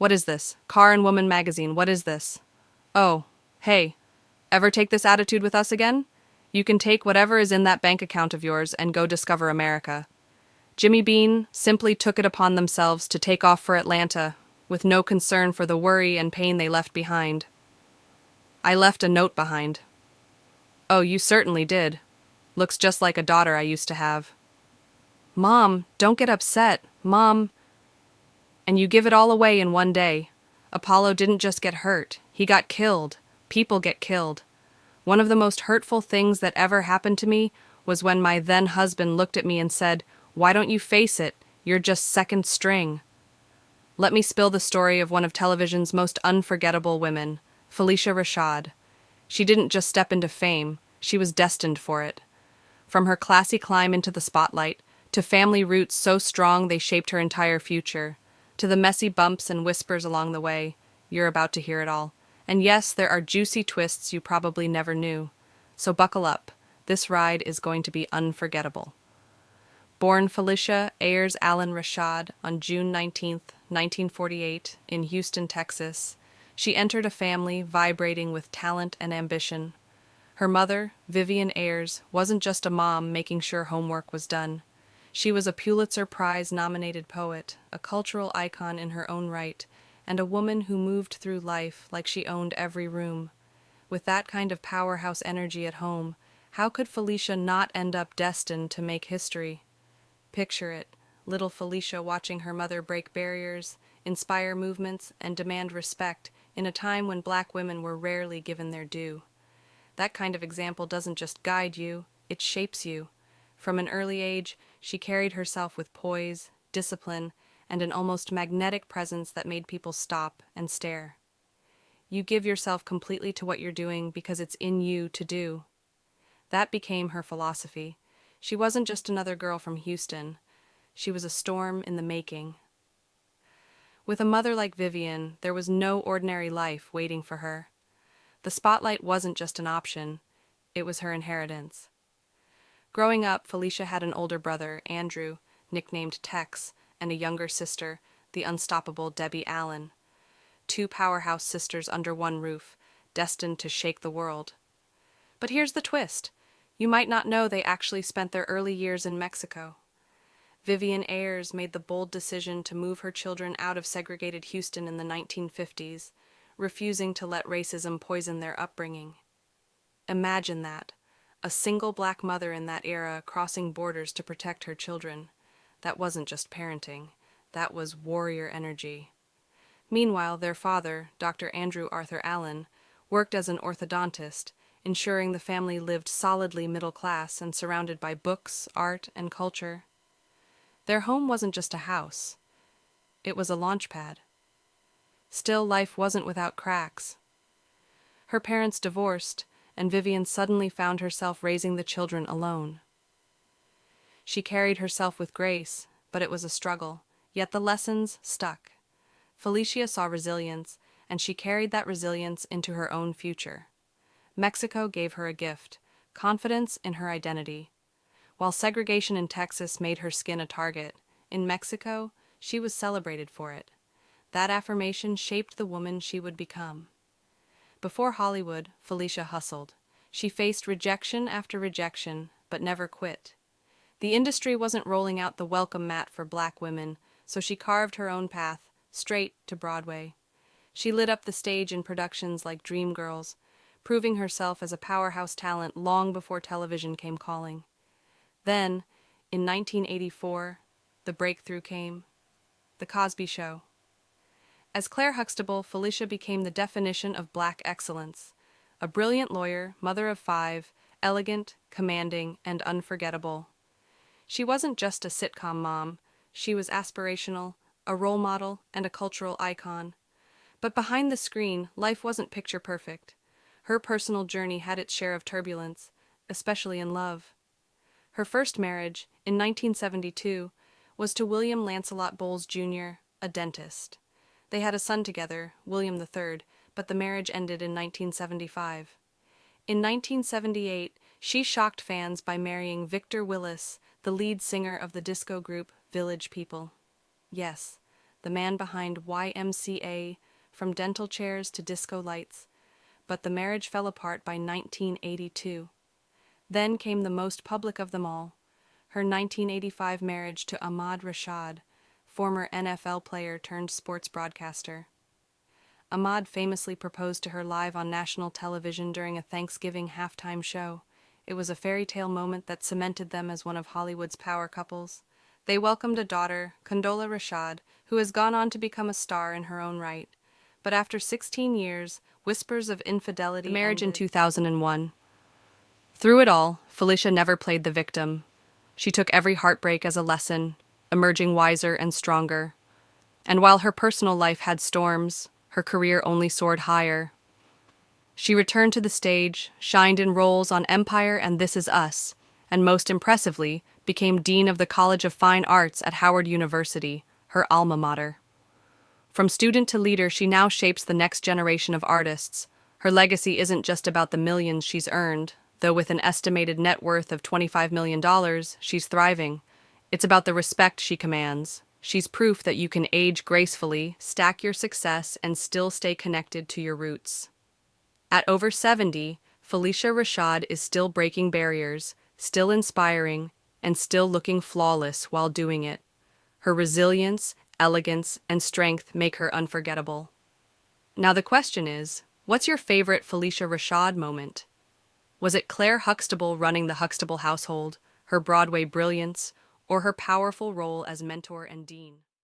What is this? Car and Woman magazine, what is this? Oh, hey, ever take this attitude with us again? You can take whatever is in that bank account of yours and go discover America. Jimmy Bean simply took it upon themselves to take off for Atlanta, with no concern for the worry and pain they left behind. I left a note behind. Oh, you certainly did. Looks just like a daughter I used to have. Mom, don't get upset. Mom. And you give it all away in one day. Apollo didn't just get hurt, he got killed. People get killed. One of the most hurtful things that ever happened to me was when my then husband looked at me and said, "Why don't you face it? You're just second string." Let me spill the story of one of television's most unforgettable women, Phylicia Rashad. She didn't just step into fame, she was destined for it. From her classy climb into the spotlight, to family roots so strong they shaped her entire future, to the messy bumps and whispers along the way, you're about to hear it all. And yes, there are juicy twists you probably never knew. So buckle up, this ride is going to be unforgettable. Born Phylicia Ayers Allen Rashad on June 19, 1948, in Houston, Texas, she entered a family vibrating with talent and ambition. Her mother, Vivian Ayers, wasn't just a mom making sure homework was done. She was a Pulitzer Prize-nominated poet, a cultural icon in her own right, and a woman who moved through life like she owned every room. With that kind of powerhouse energy at home, how could Phylicia not end up destined to make history? Picture it, little Phylicia watching her mother break barriers, inspire movements, and demand respect in a time when Black women were rarely given their due. That kind of example doesn't just guide you, it shapes you. From an early age, she carried herself with poise, discipline, and an almost magnetic presence that made people stop and stare. You give yourself completely to what you're doing because it's in you to do. That became her philosophy. She wasn't just another girl from Houston. She was a storm in the making. With a mother like Vivian, there was no ordinary life waiting for her. The spotlight wasn't just an option, it was her inheritance. Growing up, Phylicia had an older brother, Andrew, nicknamed Tex, and a younger sister, the unstoppable Debbie Allen. Two powerhouse sisters under one roof, destined to shake the world. But here's the twist. You might not know they actually spent their early years in Mexico. Vivian Ayers made the bold decision to move her children out of segregated Houston in the 1950s, refusing to let racism poison their upbringing. Imagine that. A single Black mother in that era crossing borders to protect her children. That wasn't just parenting. That was warrior energy. Meanwhile, their father, Dr. Andrew Arthur Allen, worked as an orthodontist, ensuring the family lived solidly middle class and surrounded by books, art, and culture. Their home wasn't just a house. It was a launch pad. Still, life wasn't without cracks. Her parents divorced, and Vivian suddenly found herself raising the children alone. She carried herself with grace, but it was a struggle, yet the lessons stuck. Phylicia saw resilience, and she carried that resilience into her own future. Mexico gave her a gift, confidence in her identity. While segregation in Texas made her skin a target, in Mexico, she was celebrated for it. That affirmation shaped the woman she would become. Before Hollywood, Phylicia hustled. She faced rejection after rejection, but never quit. The industry wasn't rolling out the welcome mat for Black women, so she carved her own path, straight to Broadway. She lit up the stage in productions like Dreamgirls, proving herself as a powerhouse talent long before television came calling. Then, in 1984, the breakthrough came. The Cosby Show. As Clair Huxtable, Phylicia became the definition of Black excellence. A brilliant lawyer, mother of 5, elegant, commanding, and unforgettable. She wasn't just a sitcom mom, she was aspirational, a role model, and a cultural icon. But behind the screen, life wasn't picture perfect. Her personal journey had its share of turbulence, especially in love. Her first marriage, in 1972, was to William Lancelot Bowles Jr., a dentist. They had a son together, William III, but the marriage ended in 1975. In 1978, she shocked fans by marrying Victor Willis, the lead singer of the disco group Village People. Yes, the man behind YMCA, from dental chairs to disco lights. But the marriage fell apart by 1982. Then came the most public of them all, her 1985 marriage to Ahmad Rashad, former NFL player turned sports broadcaster. Ahmad famously proposed to her live on national television during a Thanksgiving halftime show. It was a fairy tale moment that cemented them as one of Hollywood's power couples. They welcomed a daughter, Condola Rashad, who has gone on to become a star in her own right. But after 16 years, whispers of infidelity ended. The marriage in 2001. Through it all, Phylicia never played the victim. She took every heartbreak as a lesson, emerging wiser and stronger. And while her personal life had storms, her career only soared higher. She returned to the stage, shined in roles on Empire and This Is Us, and most impressively, became Dean of the College of Fine Arts at Howard University, her alma mater. From student to leader, she now shapes the next generation of artists. Her legacy isn't just about the millions she's earned, though with an estimated net worth of $25 million, she's thriving. It's about the respect she commands. She's proof that you can age gracefully, stack your success, and still stay connected to your roots. At over 70, Phylicia Rashad is still breaking barriers, still inspiring, and still looking flawless while doing it. Her resilience, elegance, and strength make her unforgettable. Now the question is, what's your favorite Phylicia Rashad moment? Was it Clair Huxtable running the Huxtable household, her Broadway brilliance, or her powerful role as mentor and dean?